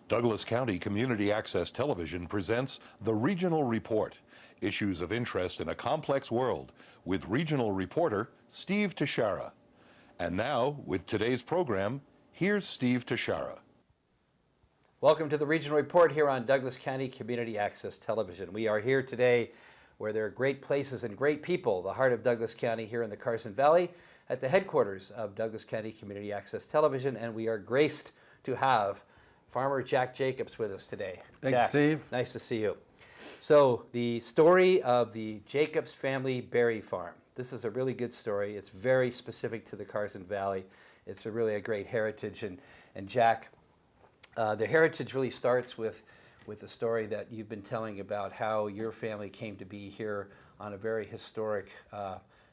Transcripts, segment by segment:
Douglas County Community Access Television presents the Regional Report, issues of interest in a complex world, with Regional Reporter Steve Teshara. And now, with today's program, here's Steve Teshara. Welcome to the Regional Report here on Douglas County Community Access Television. We are here today where there are great places and great people, the heart of Douglas County here in the Carson Valley, at the headquarters of Douglas County Community Access Television, and we are graced to have Farmer Jack Jacobs with us today. Thank you, Jack, Steve. nice to see you. So the story of the Jacobs family berry farm. This is a really good story. It's very specific to the Carson Valley. It's really a great heritage. And Jack, the heritage really starts with the story that you've been telling about how your family came to be here on a very historic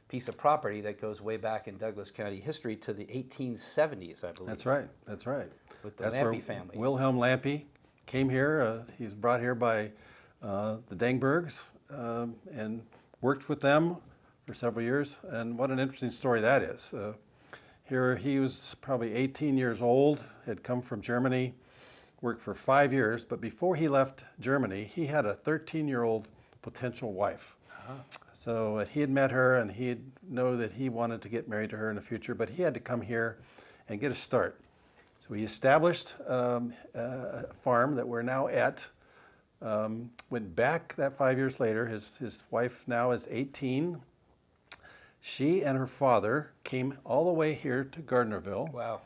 piece of property that goes way back in Douglas County history to the 1870s, I believe. That's right. That's right. With the That's Lampe where family. Wilhelm Lampe came here. He was brought here by the Dangbergs and worked with them for several years. And what an interesting story that is. Here he was probably 18 years old, had come from Germany, worked for 5 years, but before he left Germany, he had a 13-year-old potential wife. So he had met her, and he know that he wanted to get married to her in the future, but he had to come here and get a start. So he established a farm that we're now at. Went back that 5 years later. His wife now is 18. She and her father came all the way here to Gardnerville. Wow.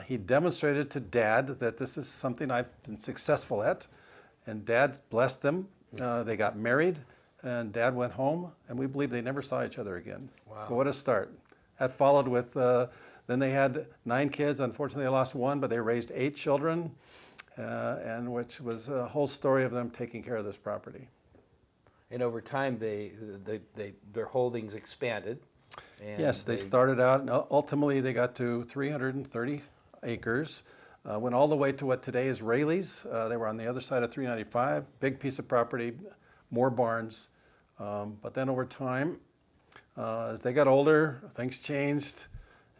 He demonstrated to Dad that this is something I've been successful at, and Dad blessed them. They got married, and Dad went home, and we believe they never saw each other again. Wow. But what a start. That followed with, then they had 9 kids. Unfortunately, they lost 1, but they raised 8 children, and which was a whole story of them taking care of this property. And over time, their holdings expanded. And Yes, they started out, and ultimately they got to 330 acres. Went all the way to what today is Rayleigh's. They were on the other side of 395, big piece of property, more barns. But then over time, as they got older, things changed.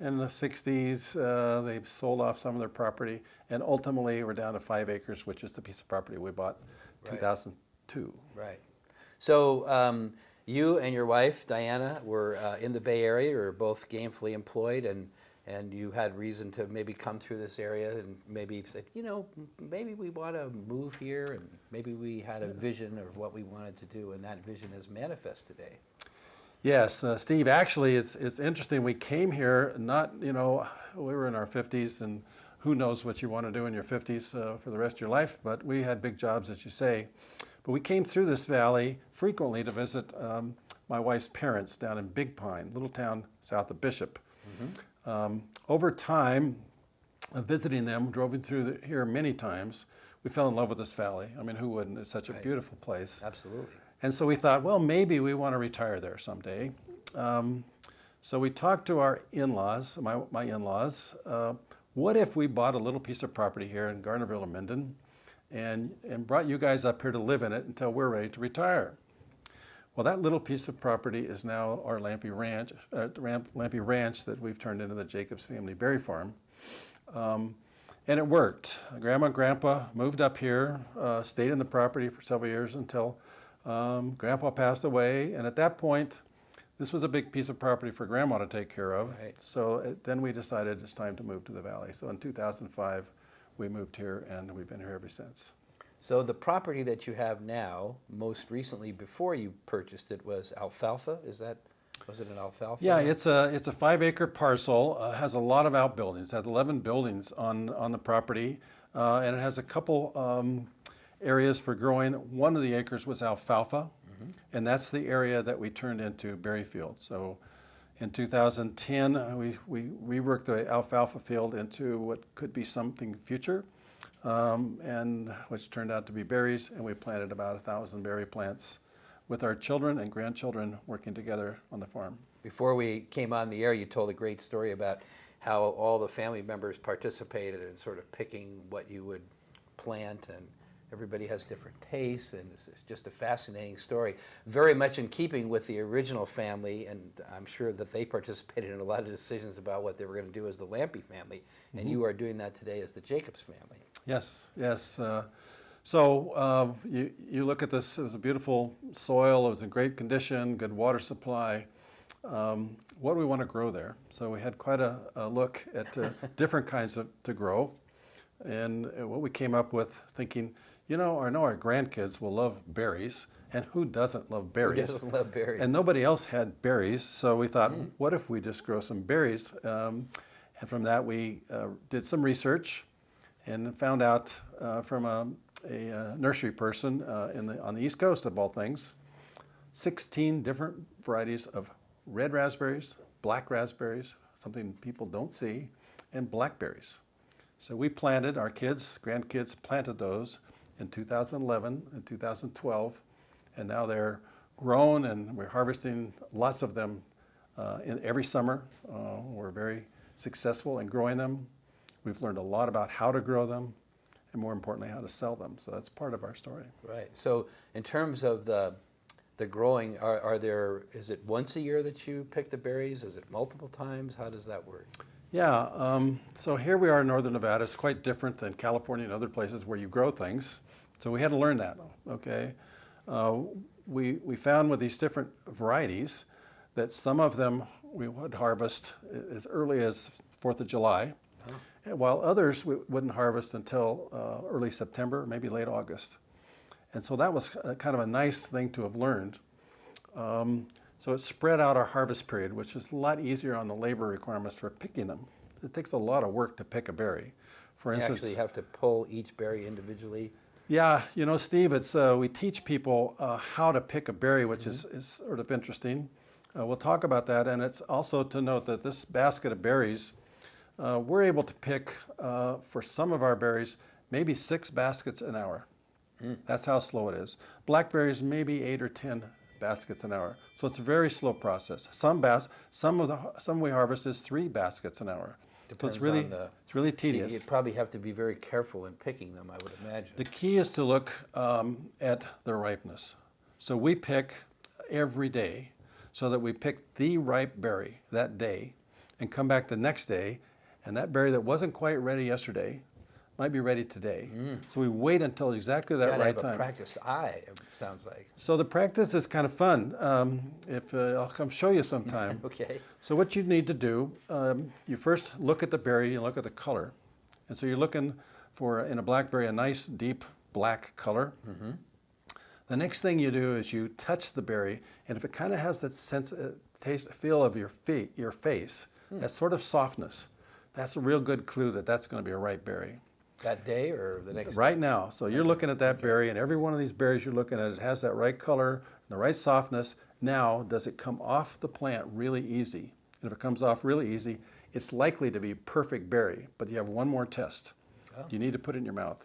In the 60s, they sold off some of their property, and ultimately we're down to 5 acres, which is the piece of property we bought in 2002. Right. So you and your wife, Diana, were in the Bay Area. You were both gainfully employed, and you had reason to maybe come through this area and maybe say, you know, maybe we want to move here, and maybe we had a vision of what we wanted to do, and that vision is manifest today. Yes, Steve, actually it's interesting. We came here not, we were in our 50s, and who knows what you want to do in your 50s for the rest of your life, but we had big jobs, as you say. But we came through this valley frequently to visit my wife's parents down in Big Pine, little town south of Bishop. Mm-hmm. Over time, visiting them, drove through here many times, we fell in love with this valley. I mean, who wouldn't? It's such a beautiful place. Absolutely. And so we thought, well, maybe we want to retire there someday. So we talked to our in-laws, my in-laws, what if we bought a little piece of property here in Gardnerville or Minden and brought you guys up here to live in it until we're ready to retire? Well, that little piece of property is now our Lampe Ranch that we've turned into the Jacobs family berry farm. And it worked. Grandma and Grandpa moved up here, stayed in the property for several years until Grandpa passed away. And at that point, this was a big piece of property for Grandma to take care of. Right. So then we decided it's time to move to the valley. So in 2005, we moved here, and we've been here ever since. So the property that you have now, most recently before you purchased it, was alfalfa. Was it an alfalfa? Yeah, it's a 5-acre parcel. Has a lot of outbuildings. It has 11 buildings on the property, and it has a couple areas for growing. One of the acres was alfalfa, and that's the area that we turned into berry fields. So in 2010, we reworked the alfalfa field into what could be something future, and which turned out to be berries, and we planted about 1,000 berry plants with our children and grandchildren working together on the farm. Before we came on the air, you told a great story about how all the family members participated in sort of picking what you would plant everybody has different tastes, and it's just a fascinating story. Very much in keeping with the original family, and I'm sure that they participated in a lot of decisions about what they were going to do as the Lampe family, and you are doing that today as the Jacobs family. Yes, yes. You look at this, it was a beautiful soil, it was in great condition, good water supply. What do we want to grow there? So we had quite a look at different kinds to grow. And what we came up with thinking, I know our grandkids will love berries, and who doesn't love berries? Who doesn't love berries? And nobody else had berries, so we thought, what if we just grow some berries? And from that we did some research and found out from a nursery person on the East Coast of all things, 16 different varieties of red raspberries, black raspberries, something people don't see, and blackberries. So we planted, our grandkids planted those in 2011 and 2012, and now they're grown and we're harvesting lots of them every summer. We're very successful in growing them. We've learned a lot about how to grow them, and more importantly, how to sell them. So that's part of our story. Right. So in terms of the growing, is it once a year that you pick the berries? Is it multiple times? How does that work? Yeah, so here we are in northern Nevada. It's quite different than California and other places where you grow things. So we had to learn that, okay? We found with these different varieties that some of them we would harvest as early as 4th of July, while others we wouldn't harvest until early September, maybe late August. And so that was kind of a nice thing to have learned. So it spread out our harvest period, which is a lot easier on the labor requirements for picking them. It takes a lot of work to pick a berry. For instance, You actually have to pull each berry individually? Yeah, Steve, we teach people how to pick a berry, which is sort of interesting. We'll talk about that, and it's also to note that this basket of berries, we're able to pick, for some of our berries, maybe 6 baskets an hour. That's how slow it is. Blackberries, maybe 8 or 10 baskets an hour. So it's a very slow process. Some we harvest is 3 baskets an hour. Depends so it's really tedious. You'd probably have to be very careful in picking them, I would imagine. The key is to look at their ripeness. So we pick every day, so that we pick the ripe berry that day and come back the next day, and that berry that wasn't quite ready yesterday might be ready today. So we wait until exactly that right have time. a practiced eye, it sounds like. So the practice is kind of fun. I'll come show you sometime. Okay. So what you need to do, you first look at the berry, you look at the color. And so you're looking for, in a blackberry, a nice deep black color. The next thing you do is you touch the berry, and if it kind of has that sense, taste, feel of your face, that sort of softness, that's a real good clue that that's going to be a ripe berry. That day or the next Right day? now. So you're looking at that berry, and every one of these berries you're looking at, it has that right color, and the right softness. Now, does it come off the plant really easy? And if it comes off really easy, it's likely to be perfect berry. But you have one more test. You need to put it in your mouth.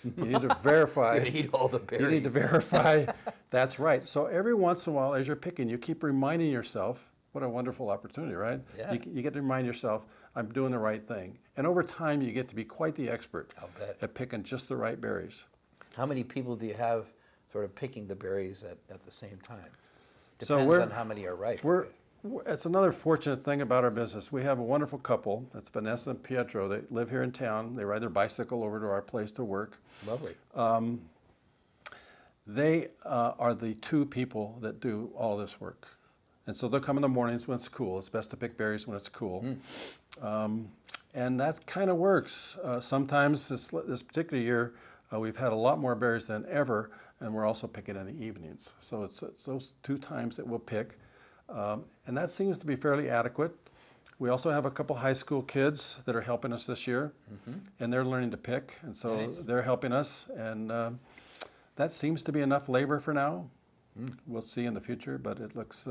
You need to verify. You gotta eat all the berries. You need to verify that's right. So every once in a while, as you're picking, you keep reminding yourself, what a wonderful opportunity, right? Yeah. You get to remind yourself, I'm doing the right thing. And over time, you get to be quite the expert I'll bet. at picking just the right berries. How many people do you have sort of picking the berries at the same time? So Depends on how many are ripe. It's another fortunate thing about our business. We have a wonderful couple. That's Vanessa and Pietro. They live here in town. They ride their bicycle over to our place to work. Lovely. They are the 2 people that do all this work. And so they'll come in the mornings when it's cool. It's best to pick berries when it's cool. And that kind of works. Sometimes this particular year, we've had a lot more berries than ever, and we're also picking in the evenings. So it's those 2 times that we'll pick. And that seems to be fairly adequate. We also have a couple high school kids that are helping us this year, and they're learning to pick, and so they're helping us. And that seems to be enough labor for now. We'll see in the future, but it looks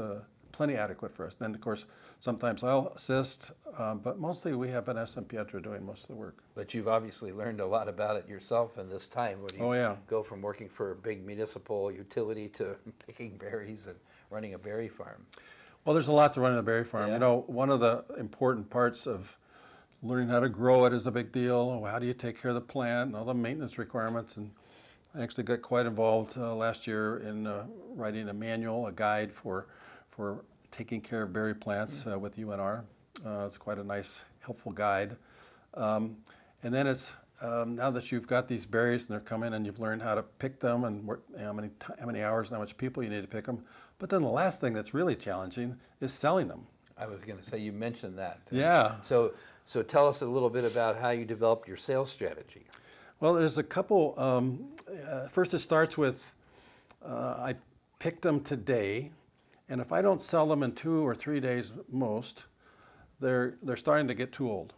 plenty adequate for us. Then, of course, sometimes I'll assist, but mostly we have Vanessa and Pietro doing most of the work. But you've obviously learned a lot about it yourself in this time. Where you go from working for a big municipal utility to picking berries and running a berry farm. Well, there's a lot to running a berry farm. Yeah. You know, one of the important parts of learning how to grow it is a big deal. How do you take care of the plant and all the maintenance requirements? And I actually got quite involved last year in writing a manual, a guide for taking care of berry plants with UNR. It's quite a nice, helpful guide. And then it's now that you've got these berries and they're coming and you've learned how to pick them and how many hours and how much people you need to pick them. But then the last thing that's really challenging is selling them. I was going to say, you mentioned that. Yeah. So tell us a little bit about how you developed your sales strategy. Well, there's a couple. First, it starts with I picked them today, and if I don't sell them in 2 or 3 days most, they're starting to get too old.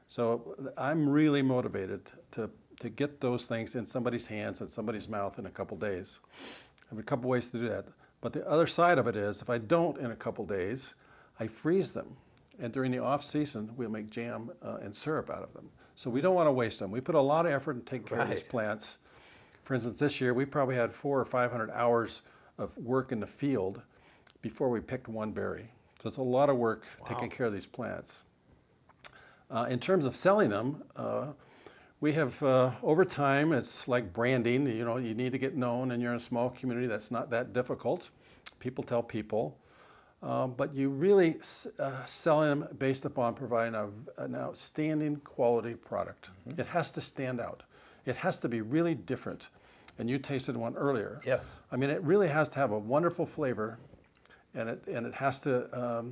So I'm really motivated to get those things in somebody's hands and somebody's mouth in a couple days. I have a couple ways to do that. But the other side of it is, if I don't in a couple days, I freeze them. And during the off season, we'll make jam and syrup out of them. So we don't want to waste them. We put a lot of effort in taking care of these plants. For instance, this year we probably had 400 or 500 hours of work in the field before we picked one berry. So it's a lot of work taking care of these plants. In terms of selling them, we have over time, it's like branding. You know, you need to get known, and you're in a small community. That's not that difficult. People tell people. But you really sell them based upon providing an outstanding quality product. Mm-hmm. It has to stand out. It has to be really different. And you tasted one earlier. Yes. I mean, it really has to have a wonderful flavor, and it has to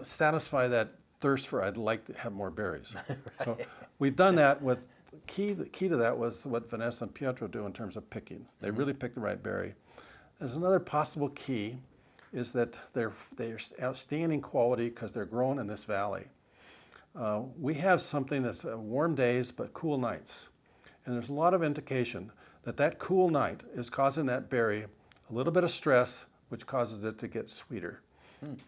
satisfy that thirst for I'd like to have more berries. Right. So we've done that with the key to that was what Vanessa and Pietro do in terms of picking. They really pick the right berry. There's another possible key is that they're outstanding quality because they're grown in this valley. We have something that's warm days but cool nights. And there's a lot of indication that that cool night is causing that berry a little bit of stress, which causes it to get sweeter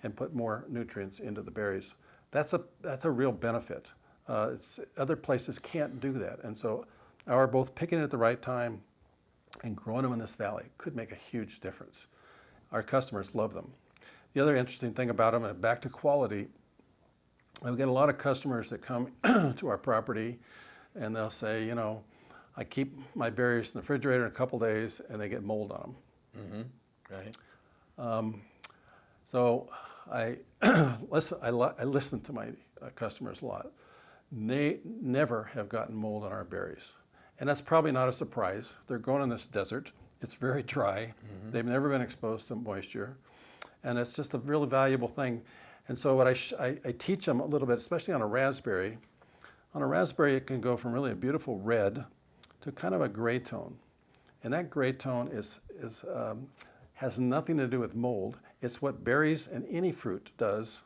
and put more nutrients into the berries. That's a real benefit. Other places can't do that. And so our both picking it at the right time and growing them in this valley could make a huge difference. Our customers love them. The other interesting thing about them, and back to quality, we get a lot of customers that come to our property and they'll say, you know, I keep my berries in the refrigerator in a couple days and they get mold on them. Mm-hmm. Right. So I listen to my customers a lot. They never have gotten mold on our berries. And that's probably not a surprise. They're grown in this desert. It's very dry. Mm-hmm. They've never been exposed to moisture. And it's just a really valuable thing. And so what I teach them a little bit, especially on a raspberry. On a raspberry, it can go from really a beautiful red to kind of a gray tone. And that gray tone has nothing to do with mold. It's what berries and any fruit does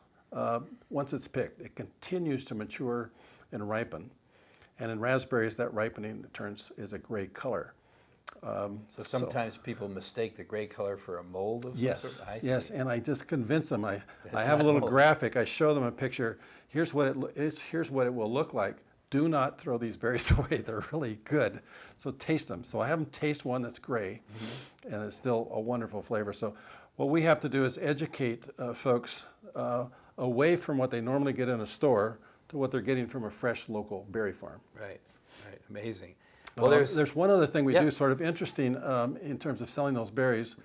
once it's picked. It continues to mature and ripen. And in raspberries, that ripening is a gray color. So sometimes people mistake the gray color for a mold of some sort? Yes, and I just convince them. I have a little graphic. I show them a picture. Here's what it will look like. Do not throw these berries away. They're really good. So taste them. So I have them taste one that's gray, and it's still a wonderful flavor. So what we have to do is educate folks away from what they normally get in a store to what they're getting from a fresh local berry farm. Right, amazing. Well, there's one other thing we do sort of interesting in terms of selling those berries.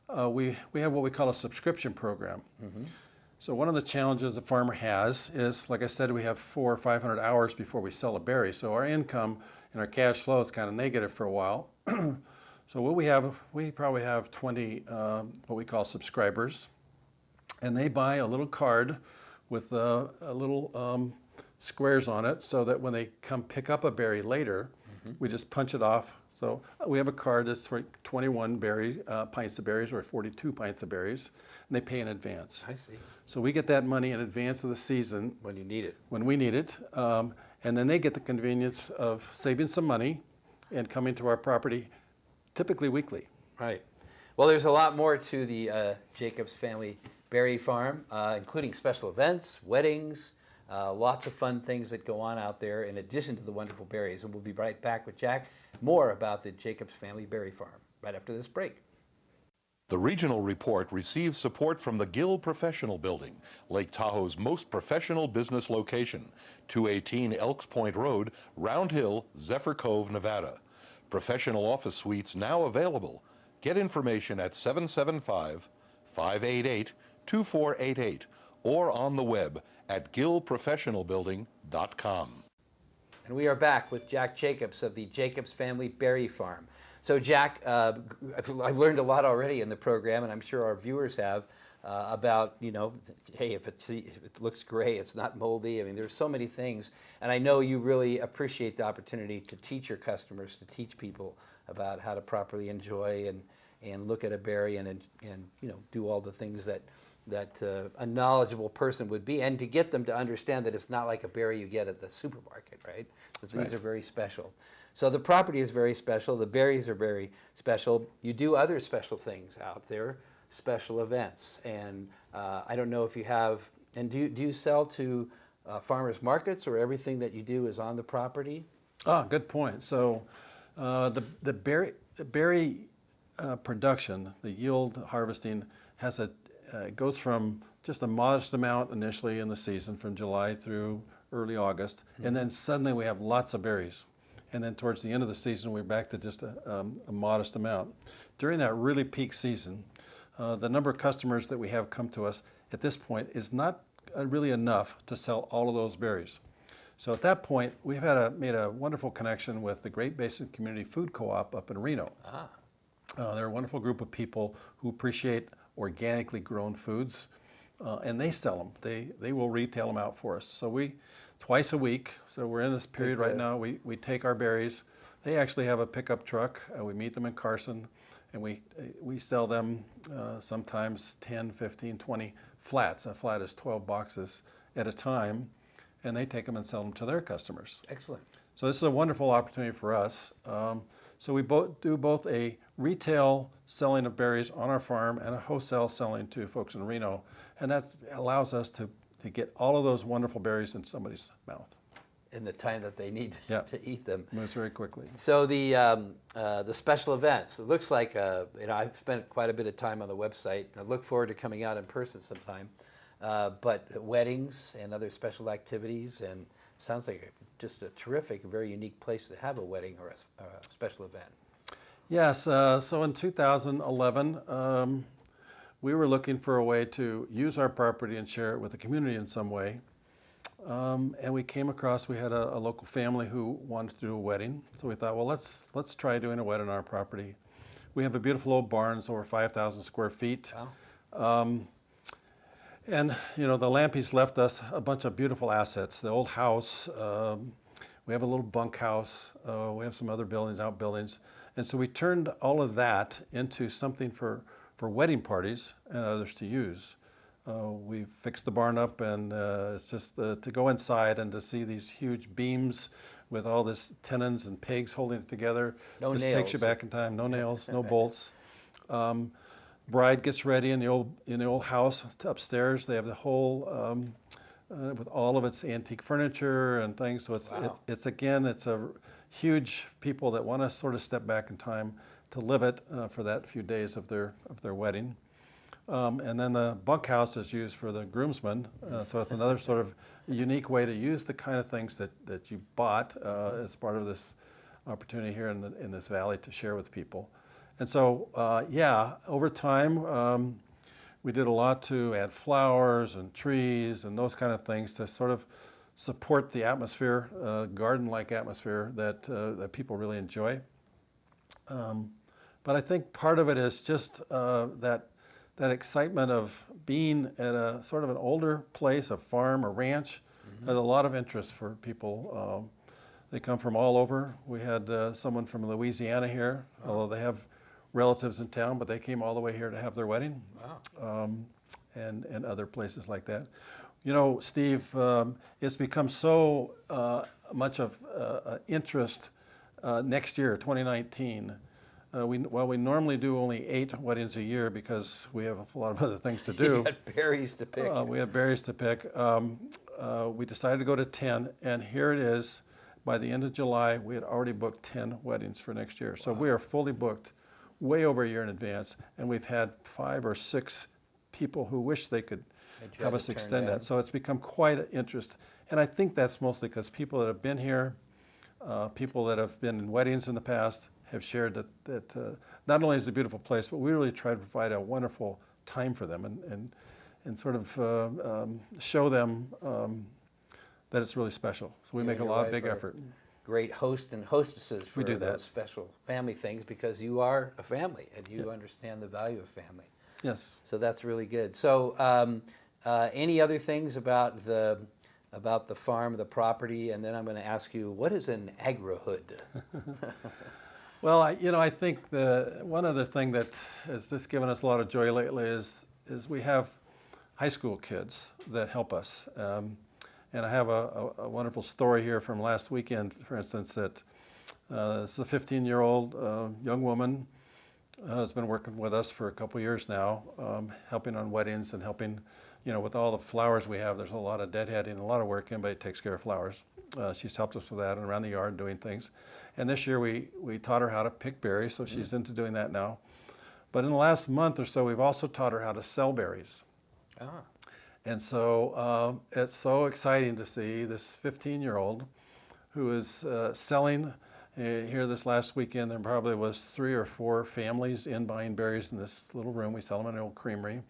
We have what we call a subscription program. Mm-hmm. So one of the challenges a farmer has is, like I said, we have 400 or 500 hours before we sell a berry. So our income and our cash flow is kind of negative for a while. So what we probably have 20 what we call subscribers, and they buy a little card with a little squares on it, so that when they come pick up a berry later, we just punch it off. So we have a card that's for 21 pints of berries or 42 pints of berries, and they pay in advance. I see. So we get that money in advance of the season. When you need it. When we need it. And then they get the convenience of saving some money and coming to our property typically weekly. Right. Well, there's a lot more to the Jacobs Family Berry Farm, including special events, weddings, lots of fun things that go on out there in addition to the wonderful berries. And we'll be right back with Jack, more about the Jacobs Family Berry Farm right after this break. The Regional Report receives support from the Gill Professional Building, Lake Tahoe's most professional business location, 218 Elks Point Road, Round Hill, Zephyr Cove, Nevada. Professional office suites now available. Get information at 775-588-2488 or on the web at gillprofessionalbuilding.com. And we are back with Jack Jacobs of the Jacobs Family Berry Farm. So Jack, I've learned a lot already in the program, and I'm sure our viewers have, about, you know, hey, if it looks gray, it's not moldy. I mean, there's so many things. And I know you really appreciate the opportunity to teach your customers, to teach people about how to properly enjoy and look at a berry and you know, do all the things that a knowledgeable person would be, and to get them to understand that it's not like a berry you get at the supermarket, right? That these are very special. So the property is very special. The berries are very special. You do other special things out there, special events. And I don't know if you have, and do you sell to farmers markets, or everything that you do is on the property? Ah, good point. So the berry production, the yield harvesting, has goes from just a modest amount initially in the season, from July through early August, and then suddenly we have lots of berries. And then towards the end of the season, we're back to just a modest amount. During that really peak season, the number of customers that we have come to us at this point is not really enough to sell all of those berries. So at that point, we've made a wonderful connection with the Great Basin Community Food Co-op up in Reno. They're a wonderful group of people who appreciate organically grown foods, and they sell them. They will retail them out for us. So we, twice a week, so we're in this period right now, we take our berries. They actually have a pickup truck. We meet them in Carson, and we sell them sometimes 10, 15, 20 flats. A flat is 12 boxes at a time, and they take them and sell them to their customers. Excellent. So this is a wonderful opportunity for us. So we do both a retail selling of berries on our farm and a wholesale selling to folks in Reno, and that allows us to get all of those wonderful berries in somebody's mouth In the time that they need to eat them. Moves very quickly. So the special events, it looks like, you know, I've spent quite a bit of time on the website. I look forward to coming out in person sometime. But weddings and other special activities, and sounds like just a terrific, very unique place to have a wedding or a special event. Yes, so in 2011, we were looking for a way to use our property and share it with the community in some way. And we came across, we had a local family who wanted to do a wedding. So we thought, well, let's try doing a wedding on our property. We have a beautiful old barn, it's over 5,000 square feet. Wow. And, you know, the Lampes left us a bunch of beautiful assets. The old house, we have a little bunkhouse, we have some other outbuildings. And so we turned all of that into something for wedding parties and others to use. We fixed the barn up, and it's just to go inside and to see these huge beams with all this tenons and pegs holding it together. No just nails. Takes you back in time. No nails, no bolts. Bride gets ready in the old house upstairs. They have the whole with all of its antique furniture and things. So it's a huge people that want to sort of step back in time to live it for that few days of their wedding. And then the bunkhouse is used for the groomsmen. So it's another sort of unique way to use the kind of things that you bought as part of this opportunity here in this valley to share with people. And so, over time, we did a lot to add flowers and trees and those kind of things to sort of support the atmosphere, garden-like atmosphere that people really enjoy. But I think part of it is just that excitement of being at a sort of an older place, a farm, a ranch. There's a lot of interest for people. They come from all over. We had someone from Louisiana here, although they have relatives in town, but they came all the way here to have their wedding. Wow. And other places like that. You know, Steve, it's become so much of interest next year, 2019. While we normally do only 8 weddings a year because we have a lot of other things to do. You got berries to pick. We have berries to pick. We decided to go to 10, and here it is. By the end of July, we had already booked 10 weddings for next year. So we are fully booked way over a year in advance, and we've had 5 or 6 people who wish they could have us extend that. So it's become quite an interest. And I think that's mostly because people that have been here, people that have been in weddings in the past, have shared that not only is it a beautiful place, but we really try to provide a wonderful time for them and sort of show them that it's really special. So we make a lot of big effort. Great hosts and hostesses for do that. those special family things, because you are a family and you understand the value of family. Yes. So that's really good. So any other things about the farm, the property, and then I'm going to ask you, what is an agri-hood? Well, I think one other thing that has just given us a lot of joy lately is we have high school kids that help us. And I have a wonderful story here from last weekend, for instance, that this is a 15-year-old young woman has been working with us for a couple years now, helping on weddings and helping, with all the flowers we have. There's a lot of deadheading and a lot of work. Anybody takes care of flowers. She's helped us with that and around the yard doing things. And this year we taught her how to pick berries, so she's into doing that now. But in the last month or so, we've also taught her how to sell berries. Ah. And so it's so exciting to see this 15-year-old who is selling. Here this last weekend, there probably was 3 or 4 families in buying berries in this little room. We sell them in an old creamery.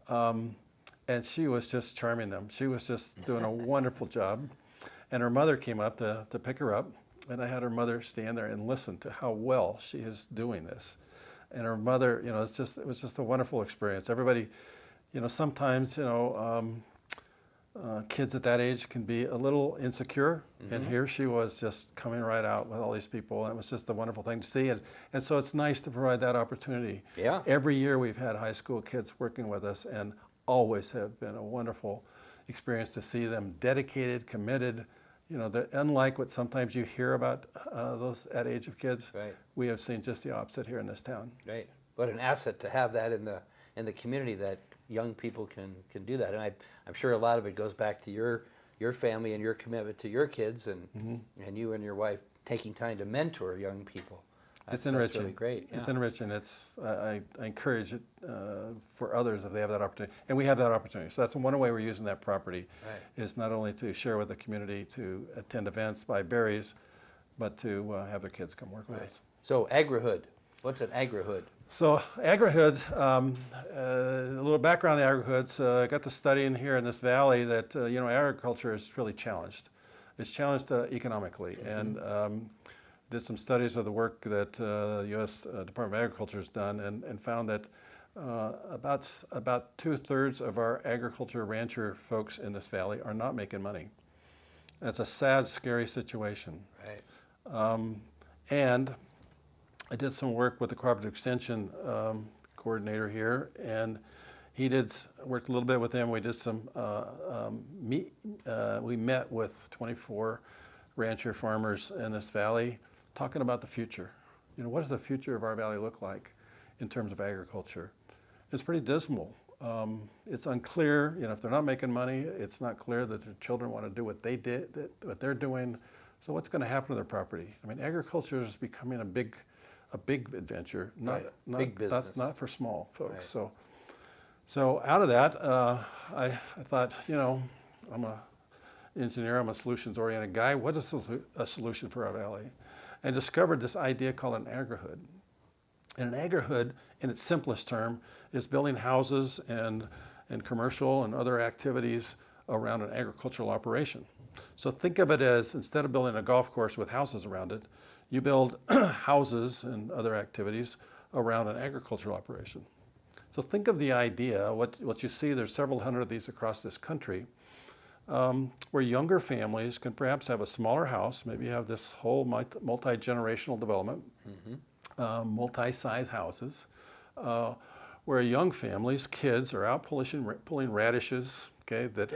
And she was just charming them. She was just doing a wonderful job. And her mother came up to pick her up. And I had her mother stand there and listen to how well she is doing this. And her mother, it was just a wonderful experience. Everybody, sometimes, kids at that age can be a little insecure, and here she was just coming right out with all these people, and it was just a wonderful thing to see. And so it's nice to provide that opportunity. Yeah. Every year we've had high school kids working with us, and always have been a wonderful experience to see them dedicated, committed. Unlike what sometimes you hear about that age of kids, right. We have seen just the opposite here in this town. Right. What an asset to have that in the community, that young people can do that. And I'm sure a lot of it goes back to your family and your commitment to your kids, and you and your wife taking time to mentor young people. It's enriching. That's really great. Yeah. It's enriching. I encourage it for others if they have that opportunity, and we have that opportunity. So that's one way we're using that property, is not only to share with the community, to attend events, buy berries, but to have their kids come work with us. So agri-hood. What's an agri-hood? So agri-hood, a little background on the agri-hoods. I got to studying here in this valley that agriculture is really challenged. It's challenged economically, and did some studies of the work that the U.S. Department of Agriculture has done, and found that about 2/3 of our agriculture rancher folks in this valley are not making money. That's a sad, scary situation. Right. And I did some work with the Cooperative Extension coordinator here, and worked a little bit with him. We did some, we met with 24 rancher farmers in this valley, talking about the future. What does the future of our valley look like in terms of agriculture? It's pretty dismal. It's unclear, if they're not making money, it's not clear that their children want to do what they're doing. So what's going to happen to their property? I mean, agriculture is becoming a big adventure, not big business. not for small folks. Right. So out of that, I thought, I'm an engineer, I'm a solutions-oriented guy. What is a solution for our valley? And discovered this idea called an agri-hood. And an agri-hood, in its simplest term, is building houses and commercial and other activities around an agricultural operation. So think of it as, instead of building a golf course with houses around it, you build houses and other activities around an agricultural operation. So think of the idea, what you see, there's several hundred of these across this country, where younger families can perhaps have a smaller house. Maybe you have this whole multi-generational development, multi-size houses, where young families, kids, are out pulling radishes, okay, that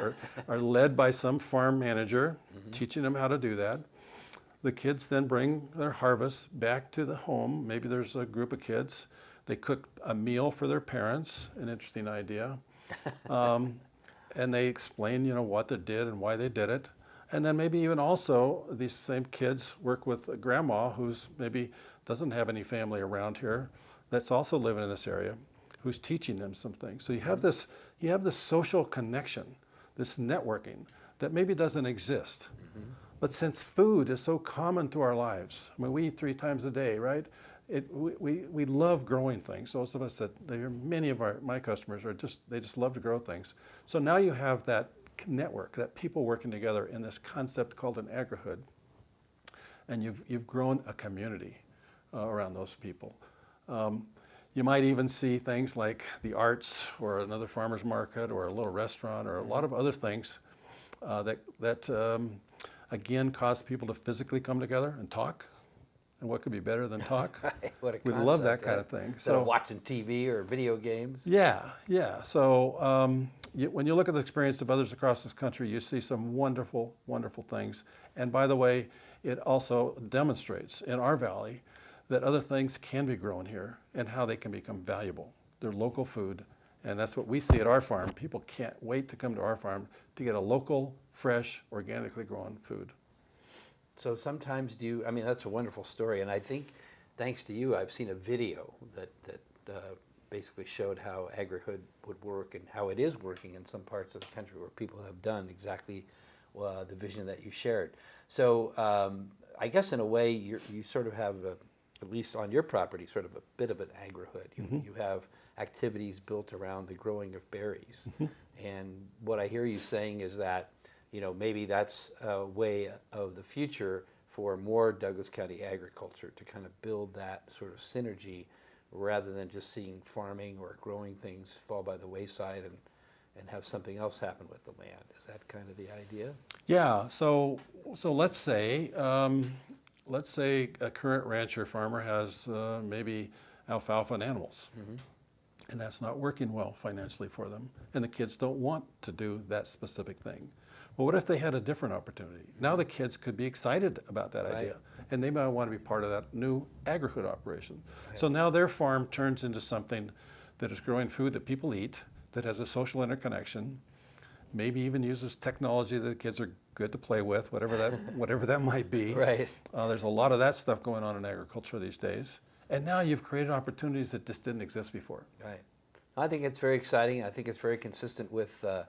are led by some farm manager, teaching them how to do that. The kids then bring their harvest back to the home. Maybe there's a group of kids. They cook a meal for their parents, an interesting idea. And they explain, what they did and why they did it. And then maybe even also these same kids work with a grandma who's maybe doesn't have any family around here. that's also living in this area who's teaching them some things. So you have this social connection, this networking that maybe doesn't exist. But since food is so common to our lives, I mean, we eat 3 times a day, right? We love growing things. Those of us many of my customers they just love to grow things. So now you have that network, that people working together in this concept called an agrihood, and you've grown a community around those people. You might even see things like the arts or another farmer's market or a little restaurant or a lot of other things that again cause people to physically come together and talk. And what could be better than talk? What a we concept, love that kind of thing. Instead of watching TV or video games. Yeah. So when you look at the experience of others across this country, you see some wonderful, wonderful things. And by the way, it also demonstrates in our valley that other things can be grown here and how they can become valuable. They're local food, and that's what we see at our farm. People can't wait to come to our farm to get a local, fresh, organically grown food. So sometimes I mean, that's a wonderful story, and I think thanks to you, I've seen a video that basically showed how agrihood would work and how it is working in some parts of the country where people have done exactly the vision that you shared. So I guess in a way, you sort of have, at least on your property, sort of a bit of an agrihood. You have activities built around the growing of berries. And what I hear you saying is that, maybe that's a way of the future for more Douglas County agriculture to kind of build that sort of synergy rather than just seeing farming or growing things fall by the wayside and have something else happen with the land. Is that kind of the idea? Yeah. So let's say a current rancher farmer has maybe alfalfa and animals, and that's not working well financially for them, and the kids don't want to do that specific thing. Well, what if they had a different opportunity? Now the kids could be excited about that idea, and they might want to be part of that new agrihood operation. So now their farm turns into something that is growing food that people eat, that has a social interconnection, maybe even uses technology that the kids are good to play with, whatever that might be. Right. There's a lot of that stuff going on in agriculture these days. And now you've created opportunities that just didn't exist before. Right. I think it's very exciting. I think it's very consistent with the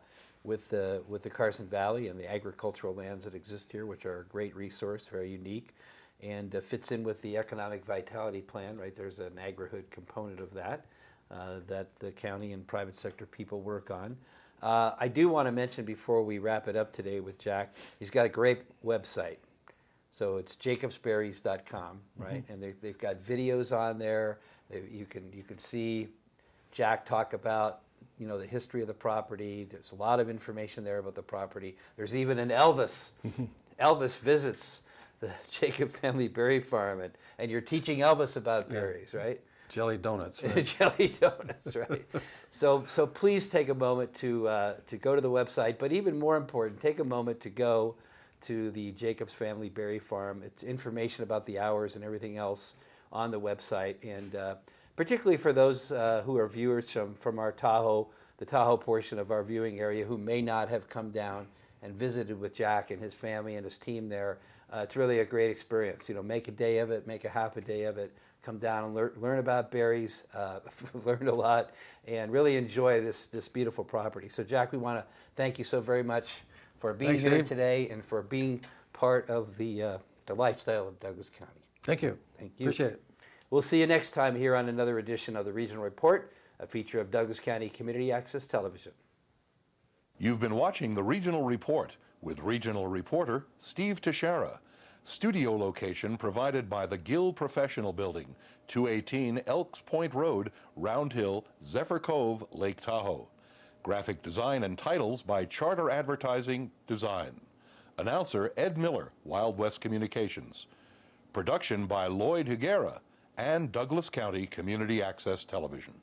Carson Valley and the agricultural lands that exist here, which are a great resource, very unique, and fits in with the economic vitality plan, right? There's an agrihood component of that that the county and private sector people work on. I do want to mention before we wrap it up today with Jack, he's got a great website. So it's jacobsberries.com, right? And they've got videos on there. You can see Jack talk about the history of the property. There's a lot of information there about the property. There's even an Elvis. Elvis visits the Jacob family berry farm, and you're teaching Elvis about berries, right? Jelly donuts. Right? Jelly donuts, right? So please take a moment to go to the website, but even more important, take a moment to go to the Jacobs Family Berry Farm. It's information about the hours and everything else on the website, and particularly for those who are viewers from our the Tahoe portion of our viewing area who may not have come down and visited with Jack and his family and his team there. It's really a great experience. Make a day of it, make a half a day of it, come down and learn about berries, learn a lot, and really enjoy this beautiful property. So Jack, we want to thank you so very much for being here Dave. Today and for being part of the lifestyle of Douglas County. Thank you. Thank you. Appreciate it. We'll see you next time here on another edition of the Regional Report, a feature of Douglas County Community Access Television. You've been watching the Regional Report with Regional Reporter Steve Teshara. Studio location provided by the Gill Professional Building, 218 Elks Point Road, Round Hill, Zephyr Cove, Lake Tahoe. Graphic design and titles by Charter Advertising Design. Announcer Ed Miller, Wild West Communications. Production by Lloyd Higuera and Douglas County Community Access Television.